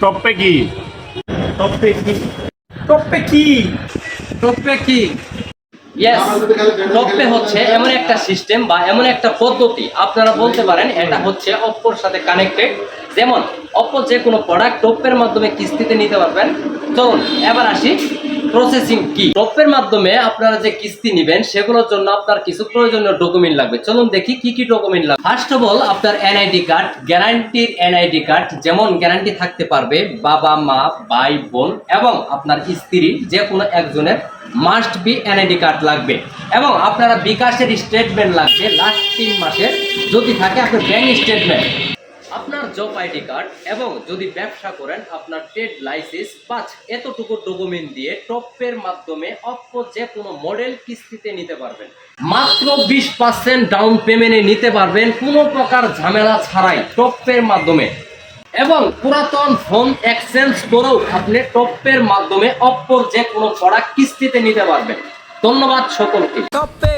টপ্পে কি? টপ্পে কি? টপে কি? টপে কি? ইয়েস, টপে হচ্ছে এমন একটা সিস্টেম বা এমন একটা পদ্ধতি, আপনারা বলতে পারেন এটা হচ্ছে অপ্পোর সাথে কানেক্টেড। যেমন অপ্পো যে কোনো প্রোডাক্ট টপের মাধ্যমে কিস্তিতে নিতে পারবেন। চলুন এবার আসি প্রসেসিং কি। টপের মাধ্যমে আপনারা যে কিস্তি নেবেন সেগুলোর জন্য আপনার কিছু প্রয়োজনীয় ডকুমেন্ট লাগবে। চলুন দেখি কি কি ডকুমেন্ট লাগবে। ফার্স্ট অফ অল আপনার এনআইডি কার্ড, গ্যারান্টির এনআইডি কার্ড, যেমন গ্যারান্টি থাকতে পারবে বাবা মা ভাই বোন এবং আপনার স্ত্রী যে কোনো একজনের মাস্ট বি এনআইডি কার্ড লাগবে। এবং আপনারা বিকাশের স্টেটমেন্ট লাগবে লাস্ট 3 মাসের, যদি থাকে আপনার ব্যাংক স্টেটমেন্ট, আপনার জব আইডি কার্ড এবং যদি ব্যবসা করেন আপনার ট্রেড লাইসেন্স 5। এতটুকু ডকুমেন্ট দিয়ে টপের মাধ্যমে অপ্পো যে কোনো মডেল কিস্তিতে নিতে পারবেন। মাত্র 20% ডাউন পেমেন্টে নিতে পারবেন কোনো প্রকার ঝামেলা ছাড়াই টপের মাধ্যমে। এবং পুরাতন ফোন এক্সচেঞ্জ করেও আপনি টপের মাধ্যমে অপ্পোর যে কোনো প্রোডাক্ট কিস্তিতে নিতে পারবেন। ধন্যবাদ সকলকে। টপে